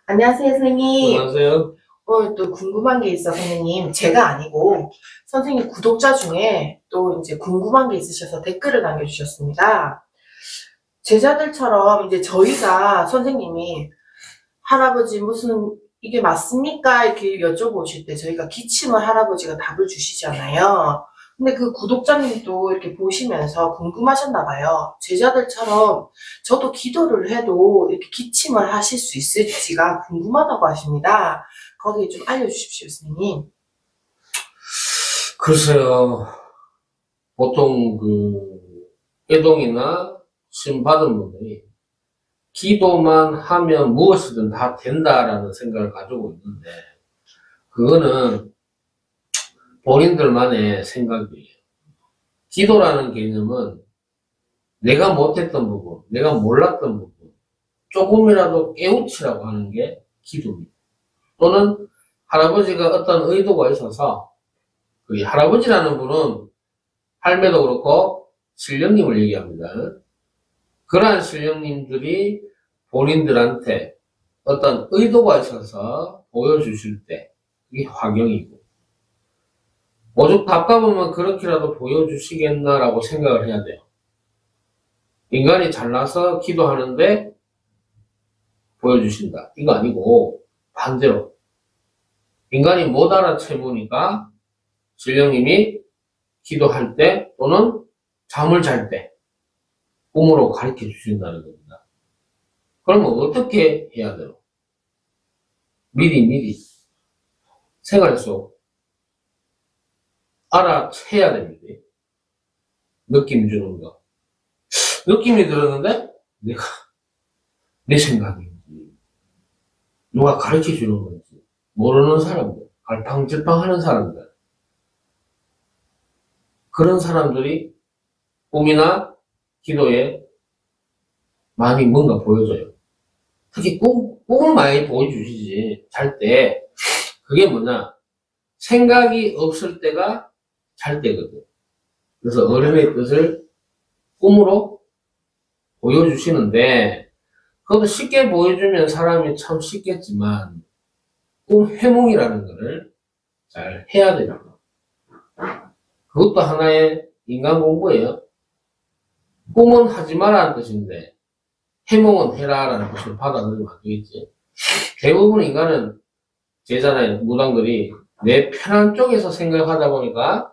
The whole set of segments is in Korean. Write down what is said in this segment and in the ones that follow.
안녕하세요, 선생님. 안녕하세요. 오늘 또 궁금한 게 있어, 선생님. 제가 아니고, 선생님 구독자 중에 또 이제 궁금한 게 있으셔서 댓글을 남겨주셨습니다. 제자들처럼 이제 저희가 선생님이 할아버지 무슨 이게 맞습니까? 이렇게 여쭤보실 때 저희가 기침을 할아버지가 답을 주시잖아요. 근데 그 구독자님도 이렇게 보시면서 궁금하셨나 봐요. 제자들처럼 저도 기도를 해도 이렇게 기침을 하실 수 있을지가 궁금하다고 하십니다. 거기 좀 알려주십시오, 선생님. 글쎄요, 보통 애동이나 신 받은 분들이 기도만 하면 무엇이든 다 된다라는 생각을 가지고 있는데, 그거는 본인들만의 생각이에요. 기도라는 개념은 내가 못했던 부분, 내가 몰랐던 부분, 조금이라도 깨우치라고 하는 게 기도입니다. 또는 할아버지가 어떤 의도가 있어서, 그 할아버지라는 분은 할매도 그렇고 신령님을 얘기합니다. 그러한 신령님들이 본인들한테 어떤 의도가 있어서 보여주실 때 그게 화경이고, 오죽 답답하면 그렇게라도 보여주시겠나라고 생각을 해야 돼요. 인간이 잘나서 기도하는데 보여주신다, 이거 아니고 반대로 인간이 못 알아채보니까 신령님이 기도할 때 또는 잠을 잘 때 꿈으로 가르쳐 주신다는 겁니다. 그러면 어떻게 해야 돼요? 미리 생활 속 알아채야 됩니다. 느낌 주는 거. 느낌이 들었는데 내가 내 생각인지 누가 가르쳐 주는 건지 모르는 사람들, 갈팡질팡 하는 사람들, 그런 사람들이 꿈이나 기도에 많이 뭔가 보여줘요. 특히 꿈을 많이 보여주시지. 잘 때 그게 뭐냐, 생각이 없을 때가 잘 때거든. 그래서 어른의 뜻을 꿈으로 보여주시는데, 그것도 쉽게 보여주면 사람이 참 쉽겠지만 꿈 해몽이라는 거를 잘 해야 돼요. 그것도 하나의 인간 공부예요. 꿈은 하지 마라는 뜻인데 해몽은 해라라는 뜻을 받아들이면 안 되겠지. 대부분 인간은, 제자나 무당들이 내 편한 쪽에서 생각하다 보니까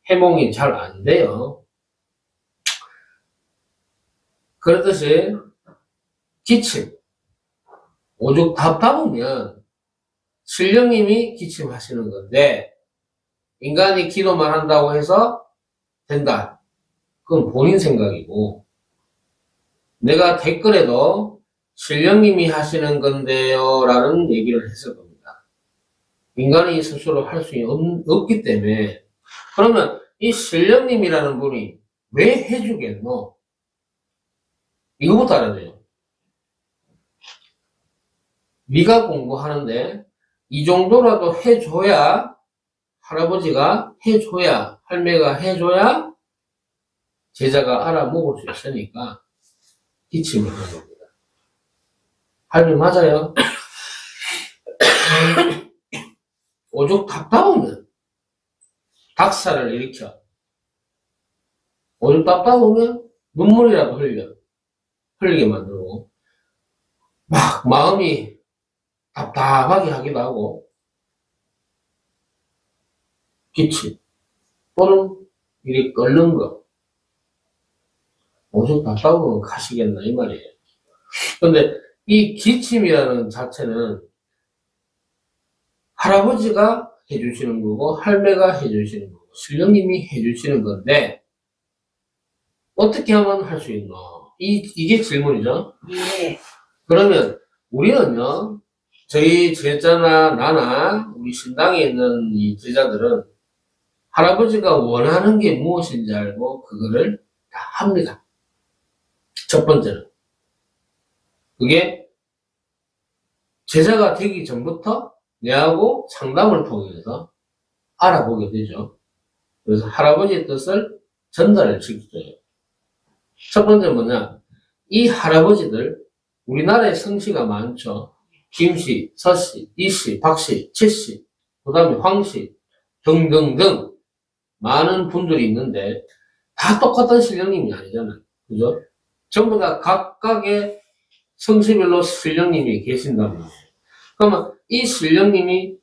해몽이 잘 안 돼요. 그렇듯이 기침, 오죽 답답하면 신령님이 기침하시는 건데, 인간이 기도만 한다고 해서 된다, 그건 본인 생각이고, 내가 댓글에도 신령님이 하시는 건데요 라는 얘기를 했을 겁니다. 인간이 스스로 할 수 없기 때문에. 그러면 이 신령님이라는 분이 왜 해주겠노? 이거부터 알아야 돼요. 네가 공부하는데 이 정도라도 해줘야, 할아버지가 해줘야, 할매가 해줘야 제자가 알아먹을 수 있으니까 기침을 하는 겁니다. 할매 맞아요? 오죽 답답하면 닭살을 일으켜. 오죽 답답하면 눈물이라도 흘리게 만들고, 막 마음이 답답하게 하기도 하고, 기침 또는 이렇게 끓는 거, 오죽 답답하면 가시겠나 이 말이에요. 근데 이 기침이라는 자체는 할아버지가 해주시는 거고 할매가 해주시는 거고 신령님이 해주시는 건데, 어떻게 하면 할 수 있나, 이게 질문이죠. 예. 그러면 우리는요, 저희 제자나 나나 우리 신당에 있는 이 제자들은 할아버지가 원하는 게 무엇인지 알고 그거를 다 합니다. 첫 번째는 그게 제자가 되기 전부터 내하고 상담을 통해서 알아보게 되죠. 그래서 할아버지의 뜻을 전달을 시켜줘요. 첫 번째 뭐냐, 이 할아버지들, 우리나라에 성씨가 많죠. 김씨, 서씨, 이씨, 박씨, 최씨, 그 다음에 황씨 등등등 많은 분들이 있는데 다 똑같은 신령님이 아니잖아요. 그죠? 전부 다 각각의 성씨별로 신령님이 계신단 말이에요. 그러면 이 신령님이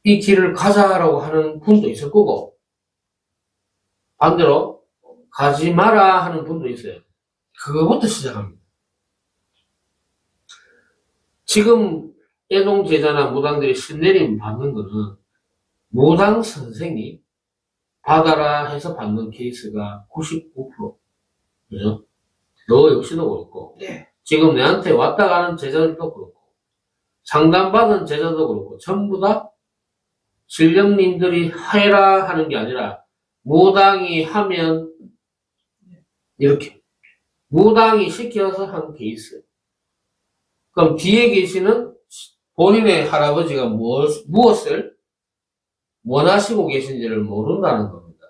이 길을 가자라고 하는 분도 있을 거고, 반대로 가지 마라 하는 분도 있어요. 그거부터 시작합니다. 지금 애동 제자나 무당들이 신내림 받는 거는 무당 선생이 받아라 해서 받는 케이스가 99%. 그죠? 너 역시도 그렇고, 네. 지금 내한테 왔다 가는 제자들도 그렇고, 상담받은 제자도 그렇고, 전부 다 신령님들이 해라 하는 게 아니라, 무당이 하면, 이렇게. 무당이 시켜서 한 케이스. 그럼 뒤에 계시는 본인의 할아버지가 무엇을 원하시고 계신지를 모른다는 겁니다.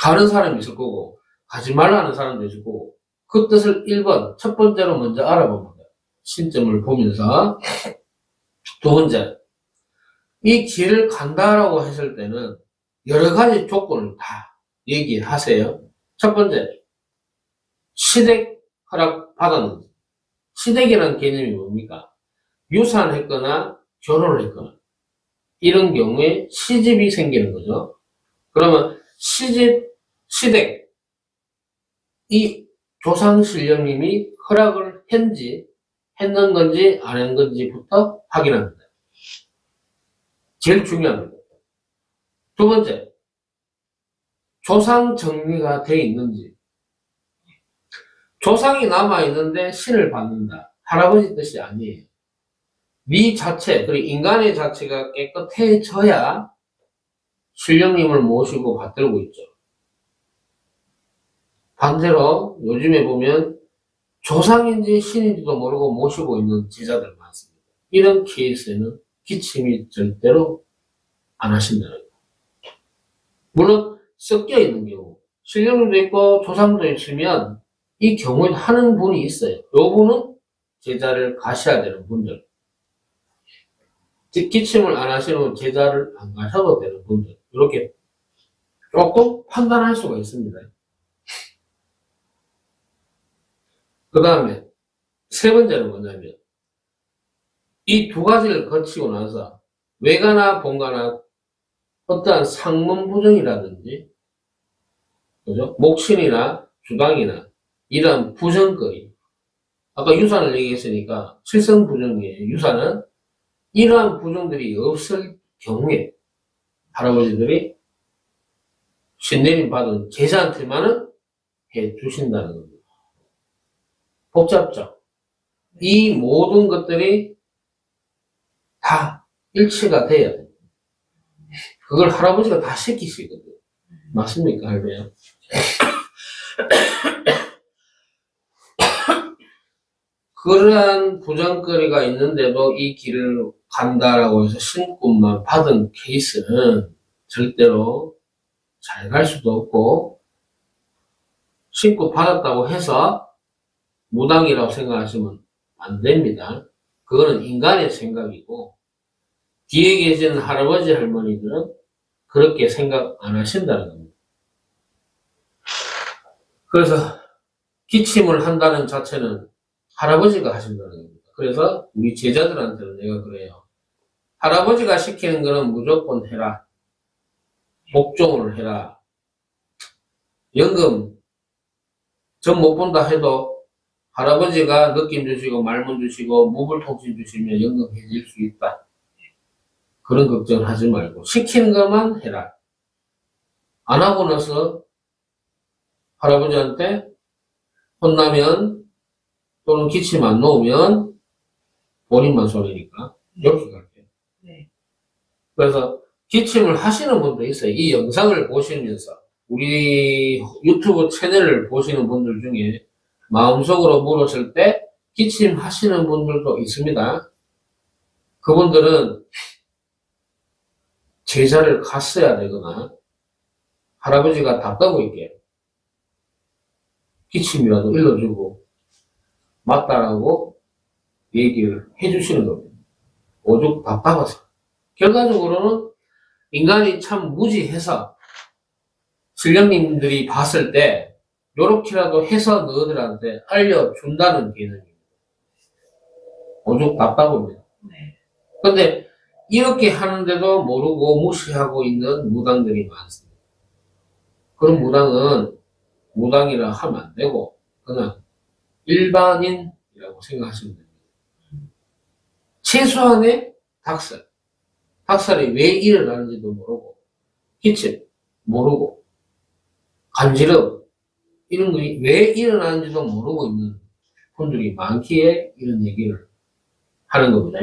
가는 사람이 있을 거고, 가지 말라는 사람도 있을 거고, 그 뜻을 1번, 첫 번째로 먼저 알아봅니다. 신점을 보면서. 두 번째, 이 길을 간다라고 했을 때는 여러 가지 조건을 다 얘기하세요. 첫 번째, 시댁 허락 받았는지. 시댁이라는 개념이 뭡니까? 유산했거나 결혼을 했거나 이런 경우에 시집이 생기는 거죠. 그러면 시댁, 이 조상신령님이 허락을 했는 건지 안 했는 건지부터 확인합니다. 제일 중요합니다. 두 번째, 조상 정리가 되어 있는지. 조상이 남아있는데 신을 받는다. 할아버지 뜻이 아니에요. 네 자체, 그리고 인간의 자체가 깨끗해져야 신령님을 모시고 받들고 있죠. 반대로 요즘에 보면 조상인지 신인지도 모르고 모시고 있는 제자들 많습니다. 이런 케이스에는 기침이 절대로 안 하신다는 거예요. 물론 섞여 있는 경우, 신령님도 있고 조상도 있으면 이 경우에 하는 분이 있어요. 요 분은 제자를 가셔야 되는 분들. 즉 기침을 안 하시는 제자를 안 가셔도 되는 분들. 이렇게 조금 판단할 수가 있습니다. 그 다음에 세 번째는 뭐냐면 이 두 가지를 거치고 나서 외가나 본가나 어떠한 상문 부정이라든지 그죠? 목신이나 주당이나 이런 부정거리, 아까 유산을 얘기했으니까 칠성 부정이에요. 유산은 이러한 부정들이 없을 경우에 할아버지들이 신내림 받은 제자한테만은 해 주신다는 겁니다. 복잡죠? 이 모든 것들이 다 일치가 돼야 돼요. 그걸 할아버지가 다 시키시거든요. 맞습니까, 할배야? 그러한 부정거리가 있는데도 이 길을 간다라고 해서 신분만 받은 케이스는 절대로 잘 갈 수도 없고, 신고 받았다고 해서 무당이라고 생각하시면 안 됩니다. 그거는 인간의 생각이고, 뒤에 계시는 할아버지 할머니들은 그렇게 생각 안 하신다는 겁니다. 그래서 기침을 한다는 자체는 할아버지가 하신다는 겁니다. 그래서 우리 제자들한테는 내가 그래요. 할아버지가 시키는 거는 무조건 해라. 복종을 해라. 연금 전 못 본다 해도 할아버지가 느낌 주시고 말문 주시고 무불통신 주시면 연금 해질 수 있다. 그런 걱정을 하지 말고 시키는 것만 해라. 안 하고 나서 할아버지한테 혼나면 또는 기침 안 놓으면 본인만 손해니까 이렇게 갈게요. 네. 그래서 기침을 하시는 분도 있어요. 이 영상을 보시면서 우리 유튜브 채널을 보시는 분들 중에 마음속으로 물었을 때 기침하시는 분들도 있습니다. 그분들은 제자를 갔어야 되거나 할아버지가 답답하고 있게 기침이라도 일러주고 맞다라고 얘기를 해주시는 겁니다. 오죽 답답해서. 결과적으로는 인간이 참 무지해서 신령님들이 봤을 때 요렇게라도 해서 너희들한테 알려준다는 개념입니다. 오죽 답답합니다. 네. 근데 이렇게 하는데도 모르고 무시하고 있는 무당들이 많습니다. 그런 무당은 무당이라 하면 안 되고 그냥 일반인이라고 생각하시면 됩니다. 최소한의 닭살. 닭살이 왜 일어나는지도 모르고 기침 모르고 간지럼 이런 것이 왜 일어나는지도 모르고 있는 분들이 많기에 이런 얘기를 하는 겁니다.